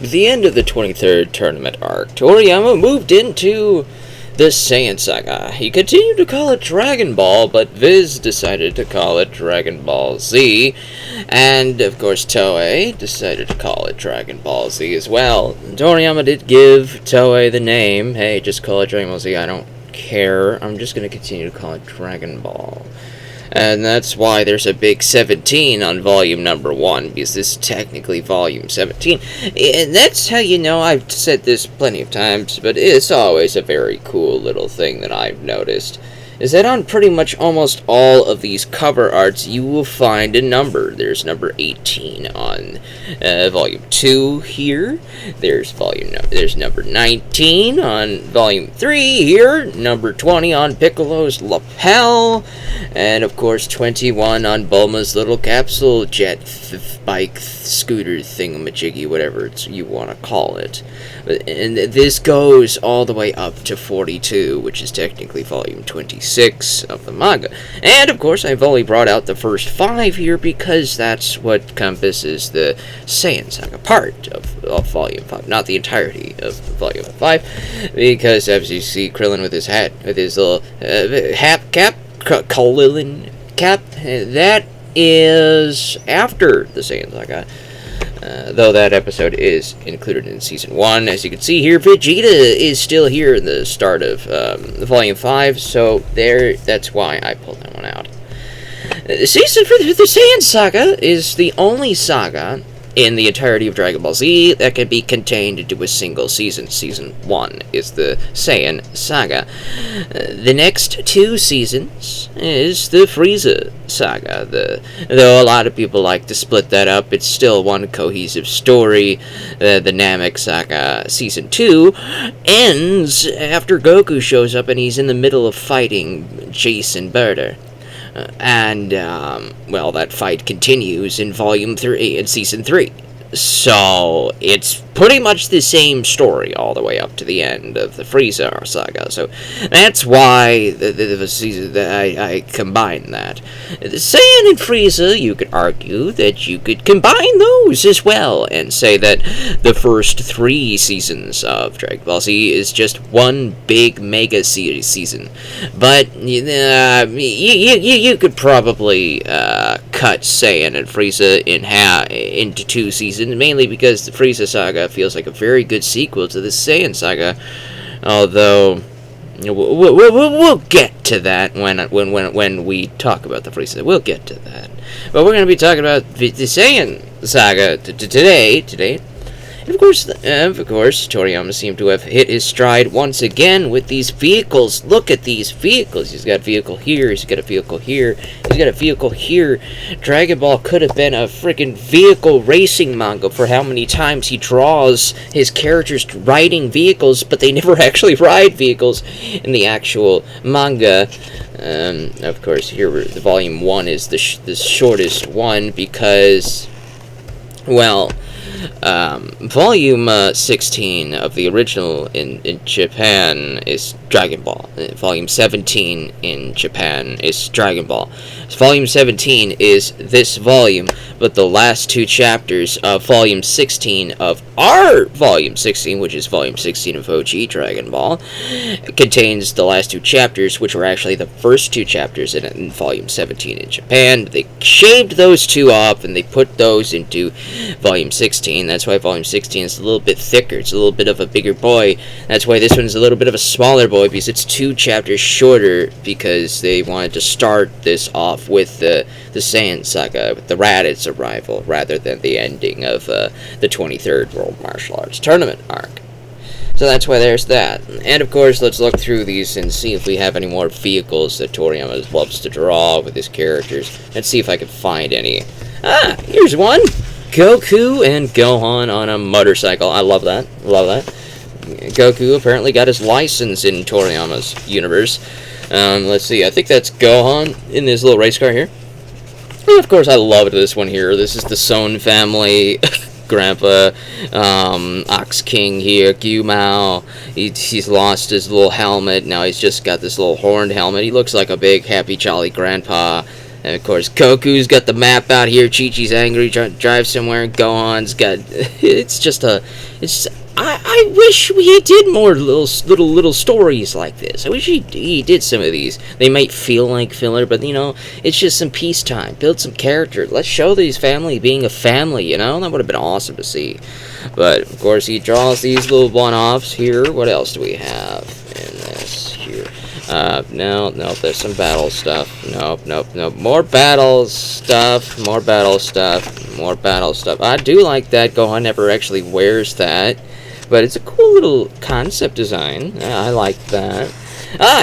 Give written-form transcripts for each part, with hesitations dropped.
At the end of the 23rd tournament arc, Toriyama moved into the Saiyan Saga. He continued to call it Dragon Ball, but Viz decided to call it Dragon Ball Z, and of course Toei decided to call it Dragon Ball Z as well. Toriyama did give Toei the name, hey, just call it Dragon Ball Z, I don't care, I'm just going to continue to call it Dragon Ball. And that's why there's a big 17 on volume number 1, because this is technically volume 17. And that's how you know, I've said this plenty of times, but it's always a very cool little thing that I've noticed, is that on pretty much almost all of these cover arts, you will find a number. There's number 18 on volume 2 here. There's number 19 on volume 3 here. Number 20 on Piccolo's lapel. And of course 21 on Bulma's little capsule jet bike scooter thingamajiggy, whatever you want to call it. And this goes all the way up to 42, which is technically volume 26 of the manga. And of course I've only brought out the first 5 here because that's what encompasses the Saiyan Saga part of volume 5, not the entirety of volume 5, because as you see Krillin with his hat, with his little colon cap, that is after the Saiyan Saga. Though that episode is included in Season 1. As you can see here, Vegeta is still here in the start of Volume 5, so that's why I pulled that one out. The season for the Saiyan Saga is the only saga in the entirety of Dragon Ball Z that can be contained into a single season. Season 1 is the Saiyan Saga. The next 2 seasons is the Frieza Saga. Though a lot of people like to split that up, it's still one cohesive story. The Namek Saga Season 2 ends after Goku shows up and he's in the middle of fighting Jason Birder. Well, that fight continues in Volume 3, in Season 3. So, it's pretty much the same story all the way up to the end of the Frieza Saga. So, that's why the season that I combine that. The Saiyan and Frieza, you could argue that you could combine those as well and say that the first 3 seasons of Dragon Ball Z is just one big mega series season. But you could probably cut Saiyan and Frieza into 2 seasons, mainly because the Frieza Saga feels like a very good sequel to the Saiyan Saga, although we'll get to that when we talk about the Frieza. We'll get to that, but we're going to be talking about the Saiyan Saga today. And of course, Toriyama seemed to have hit his stride once again with these vehicles. Look at these vehicles. He's got a vehicle here, he's got a vehicle here, he's got a vehicle here. Dragon Ball could have been a freaking vehicle racing manga for how many times he draws his characters riding vehicles, but they never actually ride vehicles in the actual manga. Of course, here the volume 1 is the shortest one because, well, volume 16 of the original in Japan is Dragon Ball. Volume 17 in Japan is Dragon Ball. Volume 17 is this volume, but the last 2 chapters of Volume 16 of our Volume 16, which is Volume 16 of OG Dragon Ball, contains the last 2 chapters, which were actually the first 2 chapters in Volume 17 in Japan. They shaved those 2 off, and they put those into Volume 16. That's why Volume 16 is a little bit thicker. It's a little bit of a bigger boy. That's why this one's a little bit of a smaller boy, because it's 2 chapters shorter, because they wanted to start this off with the Saiyan Saga, with the Raditz arrival, rather than the ending of the 23rd World Martial Arts Tournament arc. So that's why there's that. And of course, let's look through these and see if we have any more vehicles that Toriyama loves to draw with his characters. Let's see if I can find any. Ah, here's one! Goku and Gohan on a motorcycle. I love that. Love that. Goku apparently got his license in Toriyama's universe. Let's see. I think that's Gohan in this little race car here. And of course, I loved this one here. This is the Son family. Grandpa, Ox King here, Gyumao. He's lost his little helmet. Now he's just got this little horned helmet. He looks like a big, happy, jolly grandpa. And of course, Goku's got the map out here. Chi-Chi's angry, drive somewhere. Gohan's got. It's just a. It's. I wish we did more little stories like this. I wish he did some of these. They might feel like filler, but it's just some peacetime. Build some character. Let's show these family being a family. That would have been awesome to see. But of course, he draws these little one-offs here. What else do we have in this here? No, there's some battle stuff. Nope. More battle stuff. I do like that. Gohan never actually wears that. But it's a cool little concept design. I like that.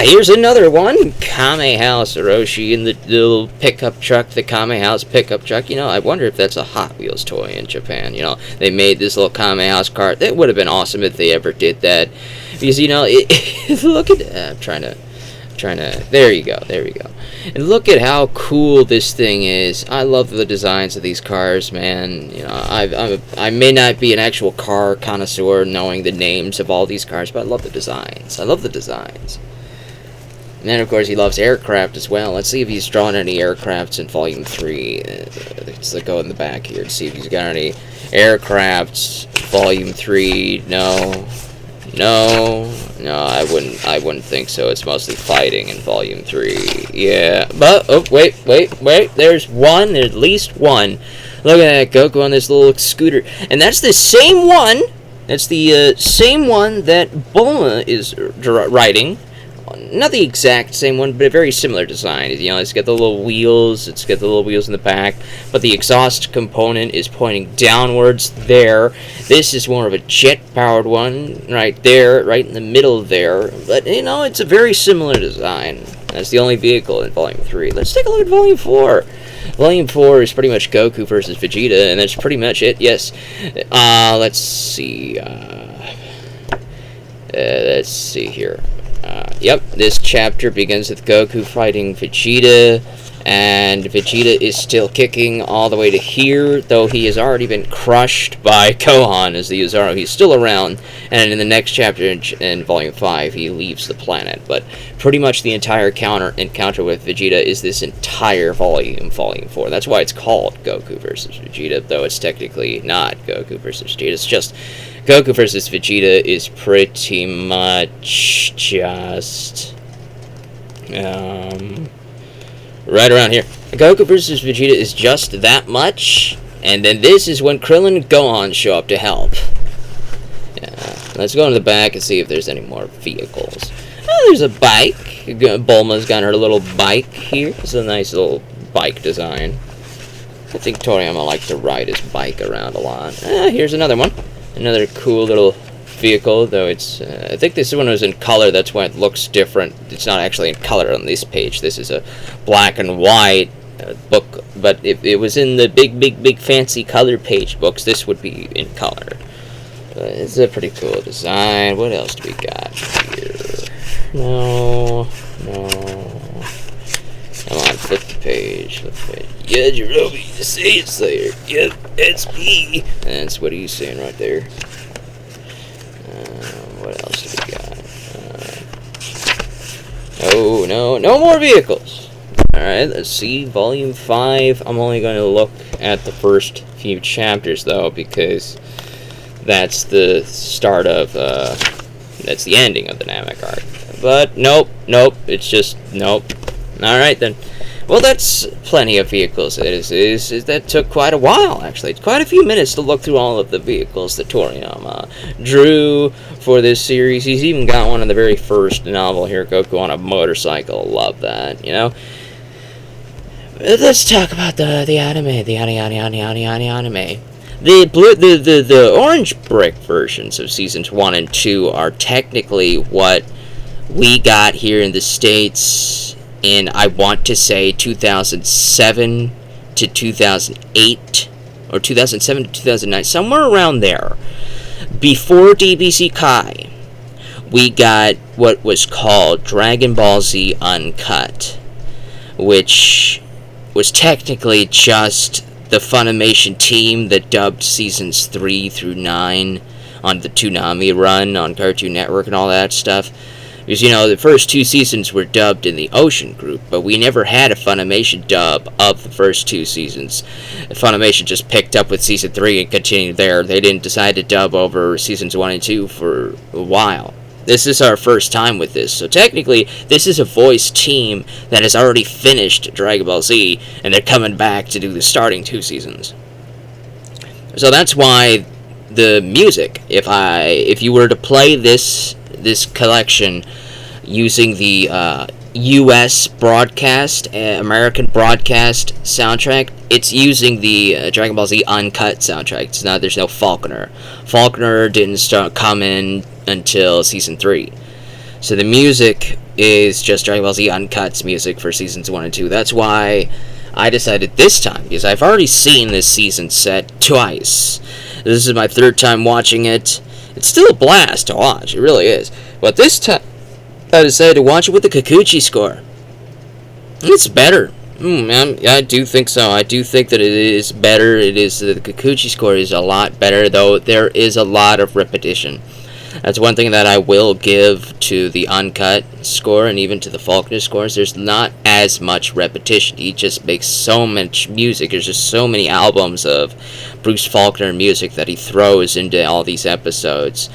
Here's another one. Kame House Orochi in the little pickup truck. The Kame House pickup truck. I wonder if that's a Hot Wheels toy in Japan. They made this little Kame House car. That would have been awesome if they ever did that. Because, look at... I'm trying to... There you go. And look at how cool this thing is. I love the designs of these cars, man. I may not be an actual car connoisseur knowing the names of all these cars, but I love the designs. And then, of course, he loves aircraft as well. Let's see if he's drawn any aircrafts in Volume 3. Let's go in the back here to see if he's got any aircrafts. Volume 3, no, I wouldn't think so. It's mostly fighting in Volume 3. Yeah, but, oh, wait, there's at least one. Look at that, Goku on this little scooter. And that's the same one, same one that Bulma is riding. Not the exact same one, but a very similar design. It's got the little wheels. In the back, but the exhaust component is pointing downwards there. This is more of a jet-powered one, right there, right in the middle there. But it's a very similar design. That's the only vehicle in Volume 3. Let's take a look at Volume 4. Volume 4 is pretty much Goku versus Vegeta, and that's pretty much it. Yes. Let's see. Let's see here. Yep, this chapter begins with Goku fighting Vegeta, and Vegeta is still kicking all the way to here, though he has already been crushed by Gohan as the Uzaro. He's still around, and in the next chapter in Volume 5, he leaves the planet. But pretty much the entire encounter with Vegeta is this entire volume, Volume 4. That's why it's called Goku versus Vegeta, though it's technically not Goku versus Vegeta. It's just... Goku versus Vegeta is pretty much just right around here. Goku versus Vegeta is just that much, and then this is when Krillin and Gohan show up to help. Yeah, let's go into the back and see if there's any more vehicles. Oh, there's a bike. Bulma's got her little bike here. It's a nice little bike design. I think Toriyama likes to ride his bike around a lot. Here's another one. Another cool little vehicle, though it's... I think this one was in color, that's why it looks different. It's not actually in color on this page. This is a black and white book, but if it was in the big fancy color page books, this would be in color. It's a pretty cool design. What else do we got here? No. Come on, flip the page. Yeah, Jirobi, the Saiyan Slayer. Yep, it's me. And that's what he's saying right there. What else do we got? No more vehicles. Alright, let's see. Volume 5. I'm only going to look at the first few chapters, though, because that's the start of, that's the ending of the Namek arc. But, nope, it's just, nope. Alright then. Well, that's plenty of vehicles. That took quite a while, actually. It's quite a few minutes to look through all of the vehicles that Toriyama drew for this series. He's even got one in the very first novel here, Goku on a motorcycle. Love that, Let's talk about the anime, the anime. The orange brick versions of seasons 1 and 2 are technically what we got here in the States in, I want to say, 2007 to 2008, or 2007 to 2009, somewhere around there. Before DBZ Kai, we got what was called Dragon Ball Z Uncut, which was technically just the Funimation team that dubbed seasons 3 through 9 on the Toonami run on Cartoon Network and all that stuff. Because, the first 2 seasons were dubbed in the Ocean Group, but we never had a Funimation dub of the first 2 seasons. Funimation just picked up with Season 3 and continued there. They didn't decide to dub over Seasons 1 and 2 for a while. This is our first time with this, so technically, this is a voice team that has already finished Dragon Ball Z, and they're coming back to do the starting 2 seasons. So that's why the music, if you were to play this collection using the U.S. broadcast, American broadcast soundtrack, it's using the Dragon Ball Z uncut soundtrack. There's no Faulconer. Faulconer didn't start coming until Season 3. So the music is just Dragon Ball Z Uncut's music for Seasons 1 and 2. That's why I decided this time, because I've already seen this season set twice. This is my 3rd time watching it. It's still a blast to watch, it really is. But this time, I decided to watch it with the Kikuchi score. It's better. Man, I do think so. I do think that it is better. The Kikuchi score is a lot better, though there is a lot of repetition. That's one thing that I will give to the uncut score and even to the Faulconer scores. There's not as much repetition. He just makes so much music. There's just so many albums of Bruce Faulconer music that he throws into all these episodes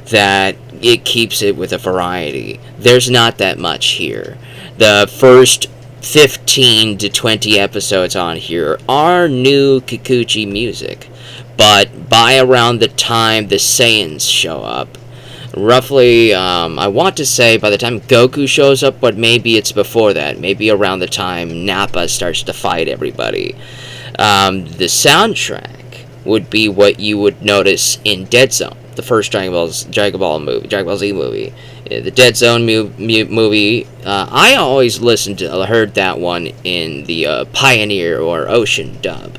that it keeps it with a variety. There's not that much here. The first 15 to 20 episodes on here are new Kikuchi music. But by around the time the Saiyans show up, roughly, I want to say by the time Goku shows up, but maybe it's before that. Maybe around the time Nappa starts to fight everybody. The soundtrack would be what you would notice in Dead Zone, the first Dragon Ball Z movie. The Dead Zone movie, I always heard that one in the Pioneer or Ocean dub.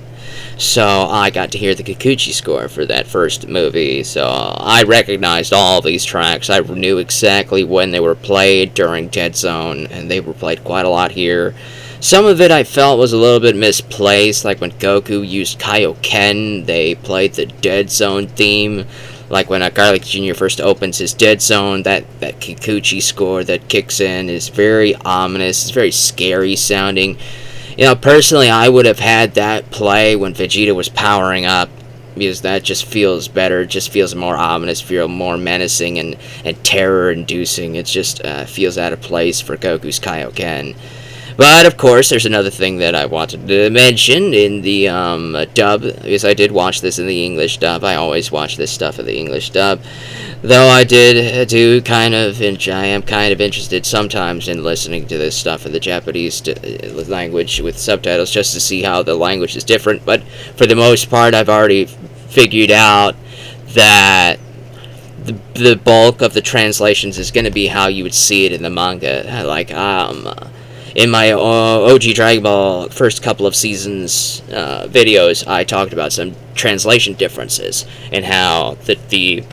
So I got to hear the Kikuchi score for that first movie, so I recognized all these tracks. I knew exactly when they were played during Dead Zone, and they were played quite a lot here. Some of it I felt was a little bit misplaced, like when Goku used Kaioken, they played the Dead Zone theme. Like when Garlic Jr. first opens his Dead Zone, that Kikuchi score that kicks in is very ominous, it's very scary sounding. Personally, I would have had that play when Vegeta was powering up, because that just feels better, just feels more ominous, feels more menacing and terror-inducing. It just feels out of place for Goku's Kaioken. But, of course, there's another thing that I wanted to mention in the dub, because I did watch this in the English dub. I always watch this stuff in the English dub. Though I am kind of interested sometimes in listening to this stuff in the Japanese language with subtitles, just to see how the language is different. But for the most part, I've already figured out that the bulk of the translations is going to be how you would see it in the manga. Like, in my OG Dragon Ball first couple of seasons videos, I talked about some translation differences and how the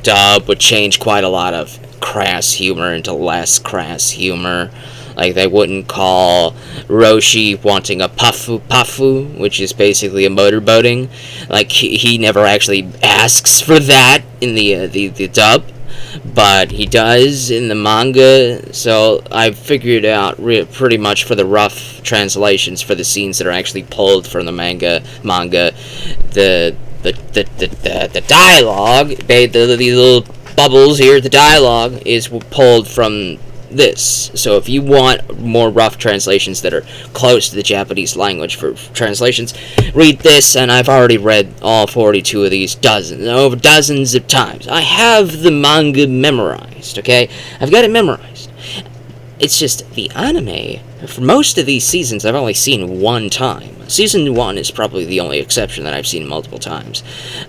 dub would change quite a lot of crass humor into less crass humor. Like, they wouldn't call Roshi wanting a pafu, which is basically a motorboating. Like, he never actually asks for that in the dub, but he does in the manga. So I figured out pretty much for the rough translations for the scenes that are actually pulled from the manga, the dialogue, these little bubbles here, the dialogue is pulled from this. So if you want more rough translations that are close to the Japanese language for translations, read this, and I've already read all 42 of these dozens of times. I have the manga memorized, okay? I've got it memorized. It's just the anime, for most of these seasons, I've only seen one time. Season 1 is probably the only exception that I've seen multiple times.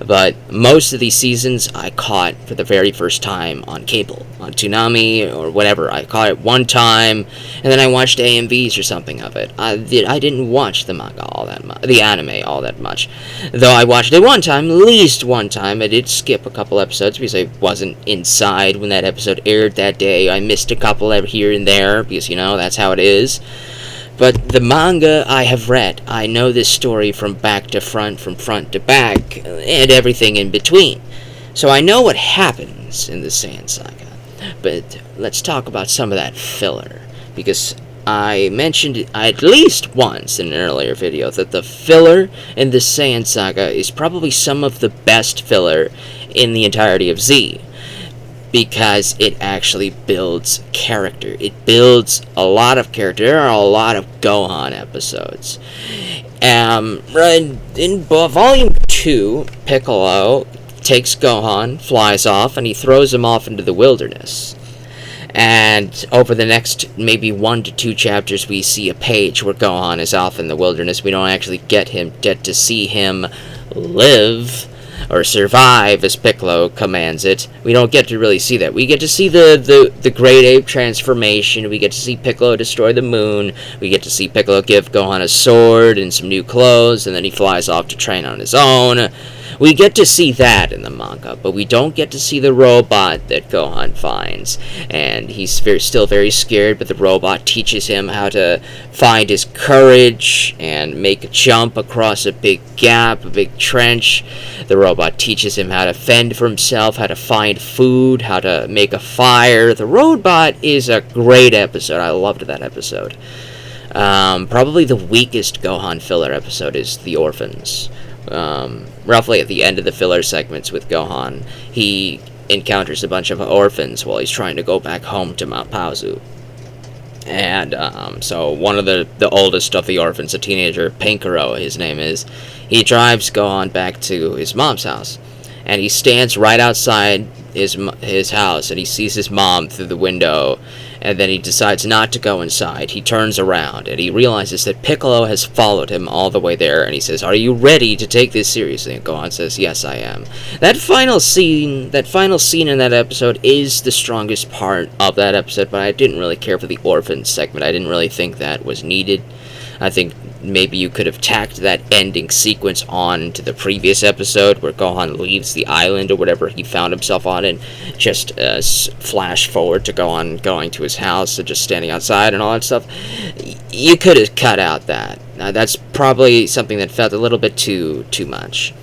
But most of these seasons I caught for the very first time on cable, on Toonami or whatever. I caught it one time, and then I watched AMVs or something of it. I didn't watch the manga the anime all that much. Though I watched it one time, at least one time. I did skip a couple episodes because I wasn't inside when that episode aired that day. I missed a couple here and there because, that's how it is. But the manga I have read, I know this story from back to front, from front to back, and everything in between. So I know what happens in the Saiyan Saga. But let's talk about some of that filler, because I mentioned it at least once in an earlier video that the filler in the Saiyan Saga is probably some of the best filler in the entirety of Z, because it actually builds character. It builds a lot of character. There are a lot of Gohan episodes. In Volume 2, Piccolo takes Gohan, flies off, and he throws him off into the wilderness. And over the next maybe 1 to 2 chapters, we see a page where Gohan is off in the wilderness. We don't actually get to see him live or survive, as Piccolo commands it. We don't get to really see that. We get to see the Great Ape transformation. We get to see Piccolo destroy the moon. We get to see Piccolo give Gohan a sword and some new clothes, and then he flies off to train on his own. We get to see that in the manga, but we don't get to see the robot that Gohan finds. And he's still very scared, but the robot teaches him how to find his courage and make a jump across a big gap, a big trench. The robot teaches him how to fend for himself, how to find food, how to make a fire. The robot is a great episode. I loved that episode. Probably the weakest Gohan filler episode is The Orphans. Roughly at the end of the filler segments with Gohan, he encounters a bunch of orphans while he's trying to go back home to Mount Paozu. And so one of the oldest of the orphans, a teenager, Pinkaro, his name is, he drives Gohan back to his mom's house. And he stands right outside his house, and he sees his mom through the window. And then he decides not to go inside. He turns around, and he realizes that Piccolo has followed him all the way there, and he says, "Are you ready to take this seriously?" And Gohan says, "Yes, I am." That final scene in that episode is the strongest part of that episode, but I didn't really care for the orphan segment. I didn't really think that was needed. I think maybe you could have tacked that ending sequence on to the previous episode where Gohan leaves the island or whatever he found himself on, and just flash forward to Gohan going to his house and just standing outside and all that stuff. You could have cut out that. That's probably something that felt a little bit too much.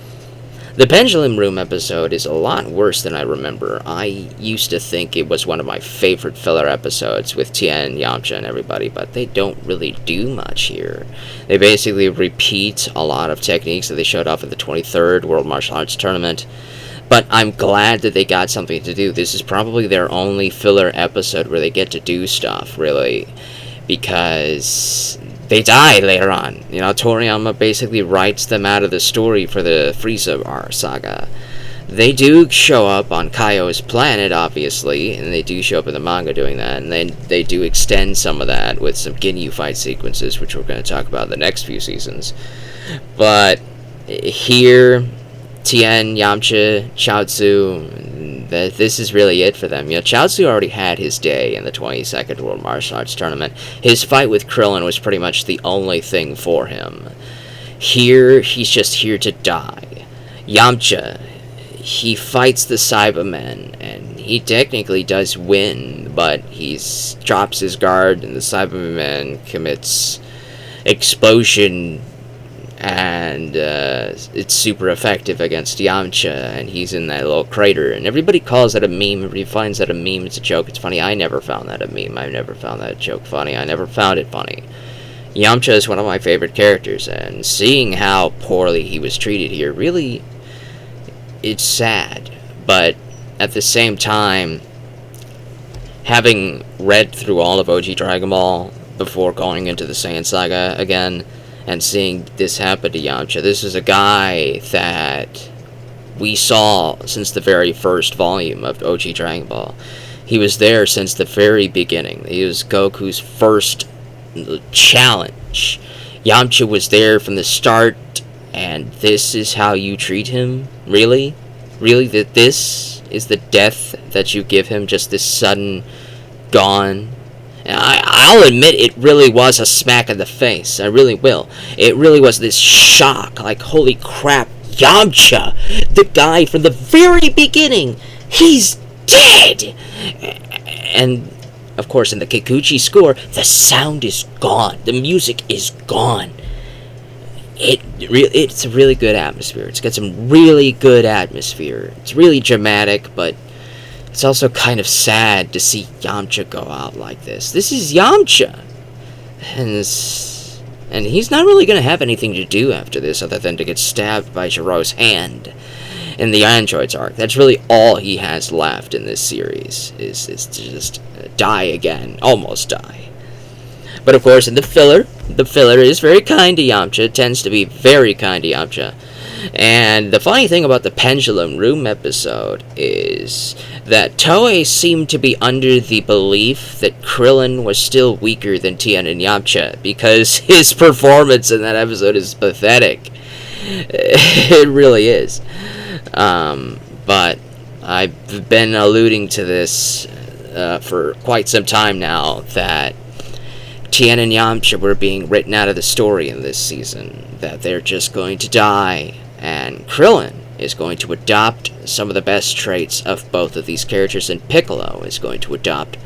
The Pendulum Room episode is a lot worse than I remember. I used to think it was one of my favorite filler episodes with Tien, Yamcha, and everybody, but they don't really do much here. They basically repeat a lot of techniques that they showed off at the 23rd World Martial Arts Tournament, but I'm glad that they got something to do. This is probably their only filler episode where they get to do stuff, really, because they die later on. You know, Toriyama basically writes them out of the story for the Frieza saga. They do show up on Kaio's planet, obviously, and they do show up in the manga doing that, and then they do extend some of that with some Ginyu fight sequences, which we're going to talk about in the next few seasons. But here, Tien, Yamcha, Chaozu, this is really it for them. You know, Chaozu already had his day in the 22nd World Martial Arts Tournament. His fight with Krillin was pretty much the only thing for him. Here, he's just here to die. Yamcha, he fights the Cybermen, and he technically does win, but he drops his guard, and the Cyberman commits explosion, and it's super effective against Yamcha, and he's in that little crater, and everybody calls that a meme. Everybody finds that a meme. It's a joke. It's funny. I never found that a meme. I never found that joke funny. I never found it funny. Yamcha is one of my favorite characters, and seeing how poorly he was treated here, really, it's sad. But at the same time, having read through all of OG Dragon Ball before going into the Saiyan Saga again, and seeing this happen to Yamcha, this is a guy that we saw since the very first volume of OG Dragon Ball. He was there since the very beginning. He was Goku's first challenge. Yamcha was there from the start, and this is how you treat him? Really? Really? That this is the death that you give him? Just this sudden gone? I'll admit it really was a smack in the face. I really will. It really was this shock. Like, holy crap, Yamcha, the guy from the very beginning, he's dead! And, of course, in the Kikuchi score, the sound is gone. The music is gone. It's a really good atmosphere. It's got some really good atmosphere. It's really dramatic, but it's also kind of sad to see Yamcha go out like this. This is Yamcha, and he's not really going to have anything to do after this other than to get stabbed by Jiro's hand in the Androids arc. That's really all he has left in this series, is to just die again, almost die. But of course, in the filler is very kind to Yamcha, tends to be very kind to Yamcha. And the funny thing about the Pendulum Room episode is that Toei seemed to be under the belief that Krillin was still weaker than Tien and Yamcha, because his performance in that episode is pathetic. It really is. But I've been alluding to this for quite some time now, that Tien and Yamcha were being written out of the story in this season, that they're just going to die, and Krillin is going to adopt some of the best traits of both of these characters, and Piccolo is going to adopt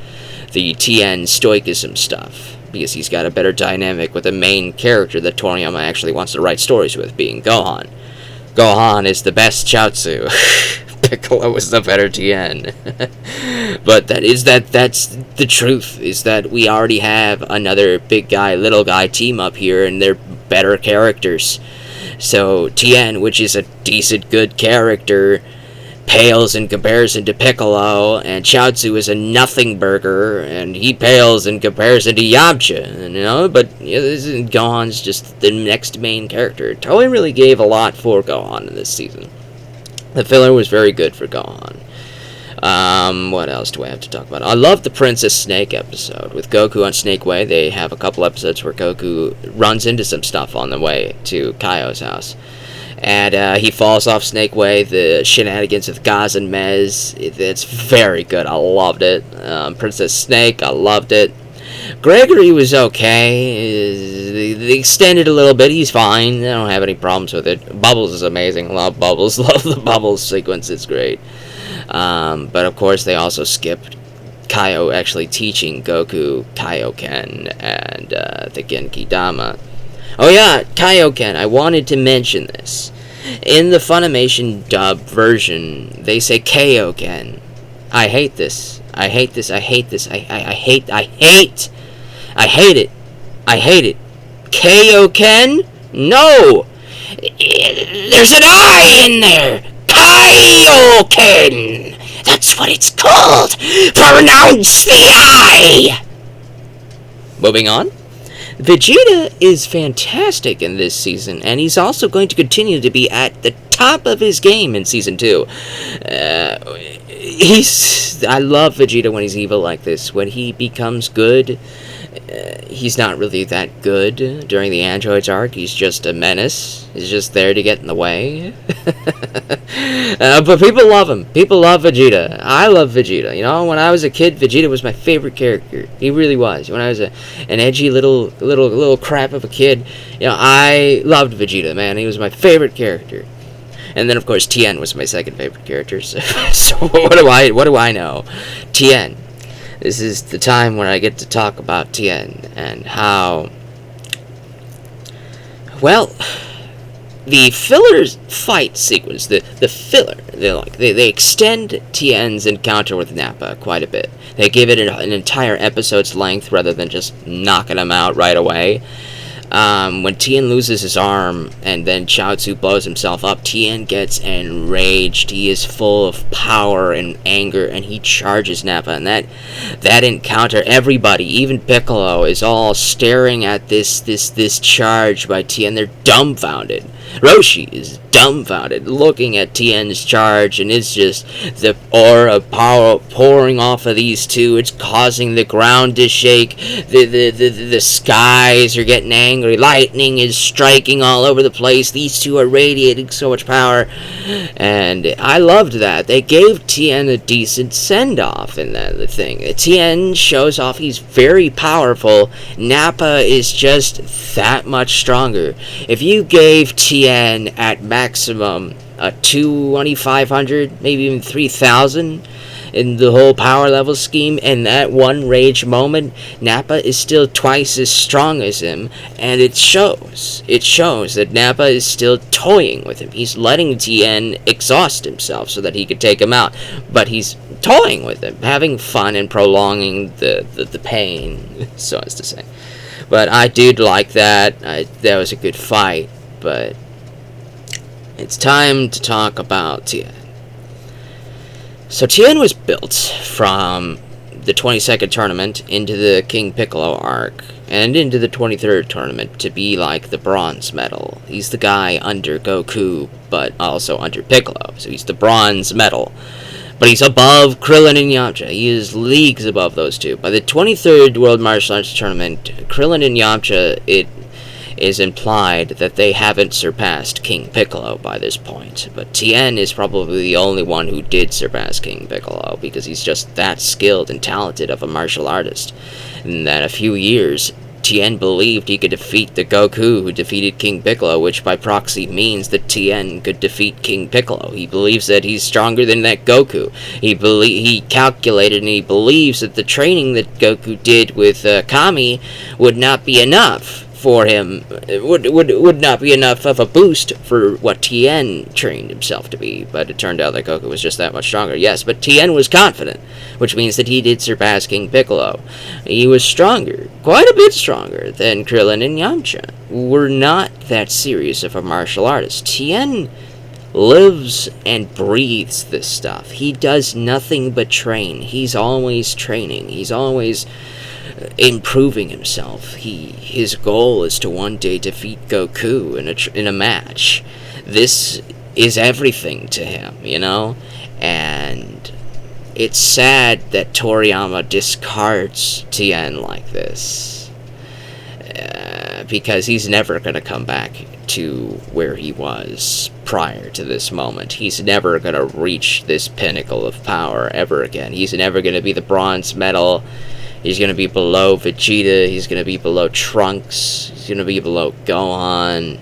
the Tien stoicism stuff, because he's got a better dynamic with the main character that Toriyama actually wants to write stories with, being Gohan. Gohan is the best Chaozu. Piccolo is the better Tien. But that's the truth, is that we already have another big guy, little guy team up here, and they're better characters. So Tien, which is a decent, good character, pales in comparison to Piccolo, and Chaozu is a nothing burger, and he pales in comparison to Yamcha, but Gohan's just the next main character. Toei really gave a lot for Gohan in this season. The filler was very good for Gohan. What else do I have to talk about? I love the Princess Snake episode with Goku on Snake Way. They have a couple episodes where Goku runs into some stuff on the way to Kaio's house, and he falls off Snake Way. The shenanigans with Gaz and Mez, it's very good. I loved it. Princess Snake, I loved it. Gregory was okay. They extended a little bit. He's fine. I don't have any problems with it. Bubbles is amazing. Love Bubbles. Love the Bubbles sequence. It's great. But of course, they also skipped Kaio actually teaching Goku Kaioken and the Genki Dama. Oh yeah, Kaioken. I wanted to mention this. In the Funimation dub version, they say Kaioken. I hate this. I hate this. I hate this. I hate it. I hate it. Kaioken? No! There's an I in there! Kaioken! That's what it's called! Pronounce the I! Moving on. Vegeta is fantastic in this season, and he's also going to continue to be at the top of his game in Season 2. I love Vegeta when he's evil like this. When he becomes good, he's not really that good during the Androids arc. He's just a menace. He's just there to get in the way. But people love him. People love Vegeta. I love Vegeta. When I was a kid, Vegeta was my favorite character. He really was. When I was an edgy little crap of a kid, I loved Vegeta, man. He was my favorite character. And then, of course, Tien was my second favorite character. So what do I know? Tien. This is the time where I get to talk about Tien and how, well, the filler's fight sequence, the filler, they extend Tien's encounter with Nappa quite a bit. They give it an entire episode's length rather than just knocking him out right away. When Tien loses his arm and then Chaozu blows himself up, Tien gets enraged. He is full of power and anger, and he charges Nappa. And that encounter, everybody, even Piccolo, is all staring at this charge by Tien. They're dumbfounded. Roshi is dumbfounded, looking at Tien's charge, and it's just the aura of power pouring off of these two. It's causing the ground to shake. The skies are getting angry. Lightning is striking all over the place. These two are radiating so much power, and I loved that. They gave Tien a decent send-off in the thing. Tien shows off he's very powerful. Nappa is just that much stronger. If you gave Tien at maximum 2,500, maybe even 3,000, in the whole power level scheme, and that one rage moment, Nappa is still twice as strong as him, and it shows. It shows that Nappa is still toying with him. He's letting Tien exhaust himself so that he could take him out, but he's toying with him, having fun and prolonging the pain, so as to say. But I did like that. That was a good fight, but it's time to talk about Tien. So Tien was built from the 22nd tournament into the King Piccolo arc and into the 23rd tournament to be like the bronze medal. He's the guy under Goku, but also under Piccolo. So he's the bronze medal. But he's above Krillin and Yamcha. He is leagues above those two. By the 23rd World Martial Arts Tournament, Krillin and Yamcha, it is implied that they haven't surpassed King Piccolo by this point. But Tien is probably the only one who did surpass King Piccolo, because he's just that skilled and talented of a martial artist. In that a few years, Tien believed he could defeat the Goku who defeated King Piccolo, which by proxy means that Tien could defeat King Piccolo. He believes that he's stronger than that Goku. He calculated and he believes that the training that Goku did with Kami would not be enough for him. Would not be enough of a boost for what Tien trained himself to be. But it turned out that Goku was just that much stronger. Yes, but Tien was confident, which means that he did surpass King Piccolo. He was stronger, quite a bit stronger than Krillin and Yamcha, who were not that serious of a martial artist. Tien lives and breathes this stuff. He does nothing but train. He's always training. He's always improving himself. His goal is to one day defeat Goku in a match. This is everything to him, you know? And it's sad that Toriyama discards Tien like this. Because he's never going to come back to where he was prior to this moment. He's never going to reach this pinnacle of power ever again. He's never going to be the bronze medal. He's going to be below Vegeta. He's going to be below Trunks. He's going to be below Gohan.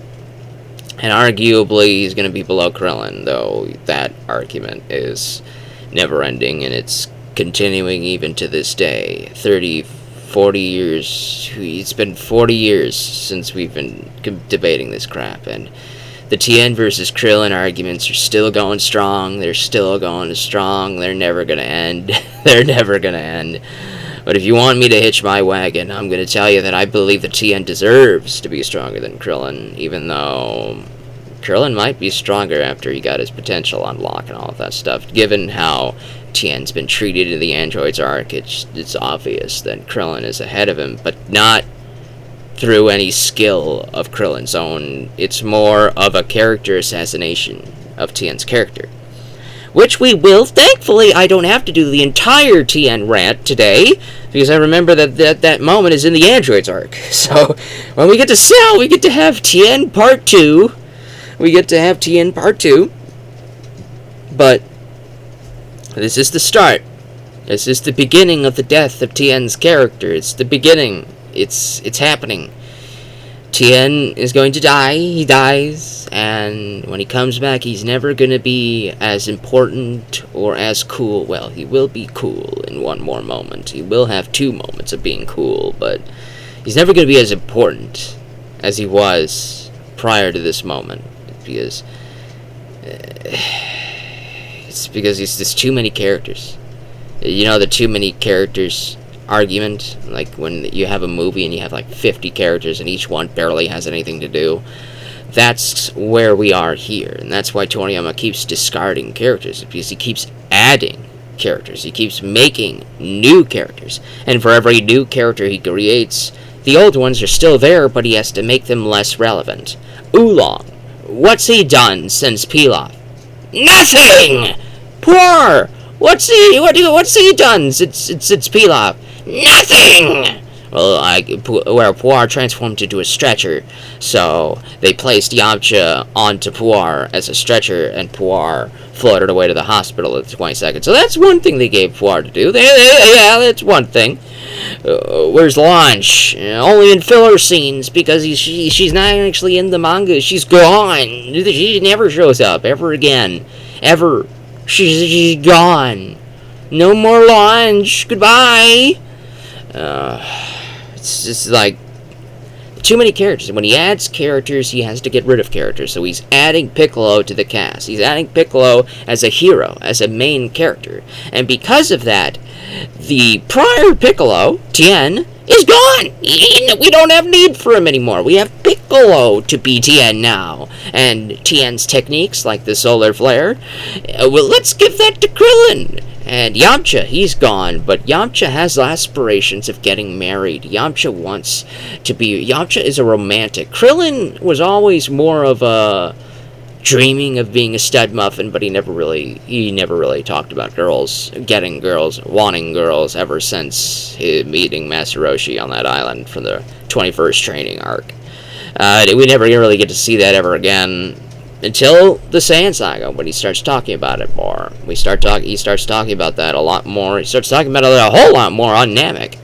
And arguably, he's going to be below Krillin, though that argument is never-ending, and it's continuing even to this day. 40 years. It's been 40 years since we've been debating this crap, and the Tien versus Krillin arguments are still going strong. They're still going strong. They're never going to end. They're never going to end. But if you want me to hitch my wagon, I'm going to tell you that I believe that Tien deserves to be stronger than Krillin, even though Krillin might be stronger after he got his potential unlocked and all of that stuff. Given how Tien's been treated in the Androids arc, it's obvious that Krillin is ahead of him, but not through any skill of Krillin's own. It's more of a character assassination of Tien's character. Which we will. Thankfully, I don't have to do the entire Tien rant today, because I remember that moment is in the Androids arc. So, when we get to Cell, we get to have Tien Part 2. But, this is the start. This is the beginning of the death of Tien's character. It's the beginning. It's happening. Tien is going to die. He dies, and when he comes back, he's never going to be as important or as cool. Well, he will be cool in one more moment. He will have two moments of being cool, but he's never going to be as important as he was prior to this moment, because there's too many characters. You know, the too many characters argument, like when you have a movie and you have like 50 characters and each one barely has anything to do. That's where we are here, and that's why Toriyama keeps discarding characters, because he keeps adding characters. He keeps making new characters, and for every new character he creates, the old ones are still there, but he has to make them less relevant. Oolong, what's he done since Pilaf? Nothing! Poor! What's he done since Pilaf? Nothing! Well, where Puar transformed into a stretcher, so they placed Yamcha onto Puar as a stretcher, and Puar floated away to the hospital at the 22nd. So that's one thing they gave Puar to do. Yeah, that's one thing. Where's Launch? Only in filler scenes, because she's not actually in the manga. She's gone. She never shows up ever again. Ever. She's gone. No more lunch. Goodbye. It's just like too many characters. When he adds characters, he has to get rid of characters. So he's adding Piccolo to the cast. He's adding Piccolo as a hero, as a main character. And because of that, the prior Piccolo, Tien, is gone. We don't have need for him anymore. We have Piccolo to be Tien now. And Tien's techniques, like the solar flare, well, let's give that to Krillin. And Yamcha, he's gone, but Yamcha has aspirations of getting married. Yamcha is a romantic. Krillin was always more of a dreaming of being a stud muffin, but he never really talked about girls, getting girls, wanting girls ever since him meeting Master Roshi on that island for the 21st training arc. We never really get to see that ever again until the Saiyan Saga, when he starts talking about it more. He starts talking about that a lot more. He starts talking about it a whole lot more on Namek.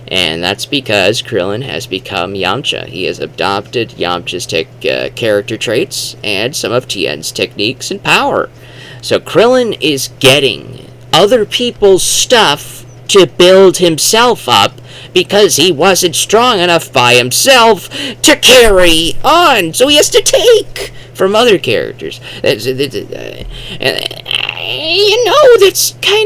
And that's because Krillin has become Yamcha. He has adopted Yamcha's character traits and some of Tien's techniques and power. So Krillin is getting other people's stuff to build himself up because he wasn't strong enough by himself to carry on. So he has to take from other characters. That's kind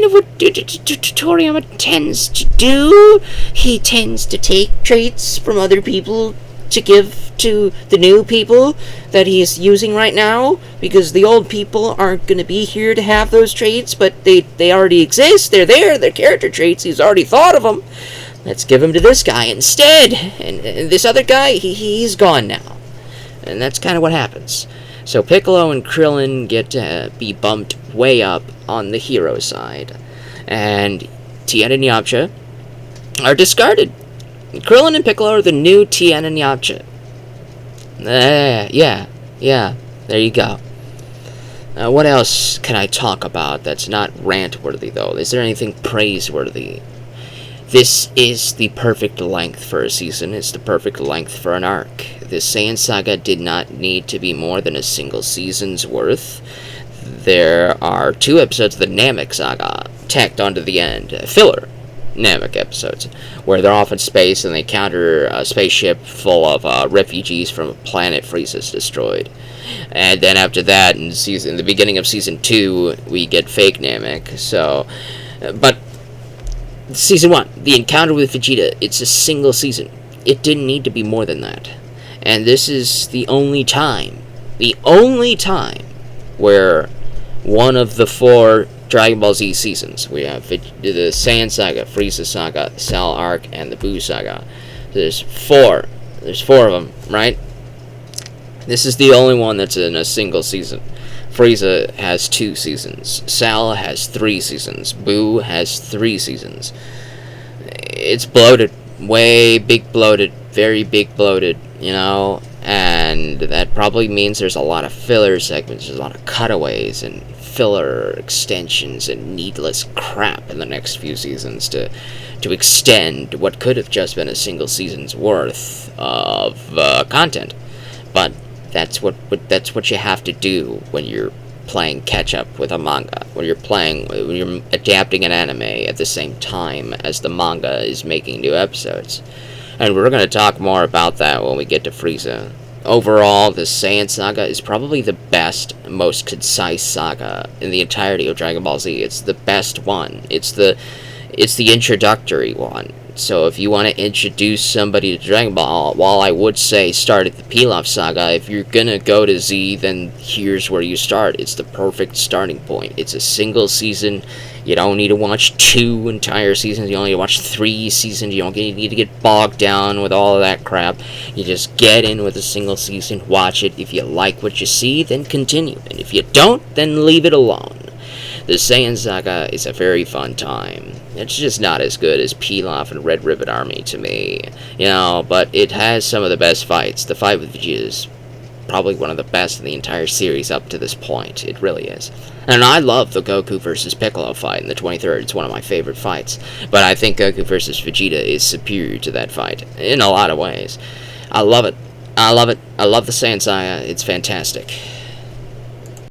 of what Toriyama tends to do. He tends to take traits from other people to give to the new people that he is using right now, because the old people aren't going to be here to have those traits, but they already exist. They're there. They're character traits. He's already thought of them. Let's give him to this guy instead. And this other guy, he's gone now. And that's kind of what happens. So Piccolo and Krillin get to be bumped way up on the hero side. And Tien and Yamcha are discarded. Krillin and Piccolo are the new Tien and Yamcha. Yeah, there you go. What else can I talk about that's not rant-worthy, though? Is there anything praiseworthy? This is the perfect length for a season. It's the perfect length for an arc. The Saiyan Saga did not need to be more than a single season's worth. There are 2 episodes of the Namek Saga tacked onto the end, filler Namek episodes, where they're off in space and they encounter a spaceship full of refugees from a planet Frieza's destroyed. And then after that, in the beginning of season 2, we get fake Namek. But season 1, the encounter with Vegeta, it's a single season. It didn't need to be more than that. And this is the only time where one of the 4 Dragon Ball Z seasons, we have the Saiyan Saga, Frieza Saga, the Cell Arc, and the Buu Saga. There's 4 of them, right? This is the only one that's in a single season. Frieza has 2 seasons. Cell has 3 seasons. Buu has 3 seasons. It's bloated. Way big bloated. Very big bloated, and that probably means there's a lot of filler segments, there's a lot of cutaways and filler extensions and needless crap in the next few seasons to extend what could have just been a single season's worth of content. But that's what you have to do when you're playing catch up with a manga, when you're adapting an anime at the same time as the manga is making new episodes. And we're going to talk more about that when we get to Frieza. Overall, the Saiyan Saga is probably the best, most concise saga in the entirety of Dragon Ball Z. It's the best one. It's the introductory one. So if you want to introduce somebody to Dragon Ball, while I would say start at the Pilaf Saga, if you're going to go to Z, then here's where you start. It's the perfect starting point. It's a single season. You don't need to watch 2 entire seasons. You only need to watch 3 seasons. You don't need to get bogged down with all of that crap. You just get in with a single season, watch it. If you like what you see, then continue. And if you don't, then leave it alone. The Saiyan Saga is a very fun time. It's just not as good as Pilaf and Red Ribbon Army to me, but it has some of the best fights. The fight with Vegeta is probably one of the best in the entire series up to this point. It really is. And I love the Goku versus Piccolo fight in the 23rd. It's one of my favorite fights. But I think Goku versus Vegeta is superior to that fight in a lot of ways. I love it. I love the Saiyan Saga. It's fantastic.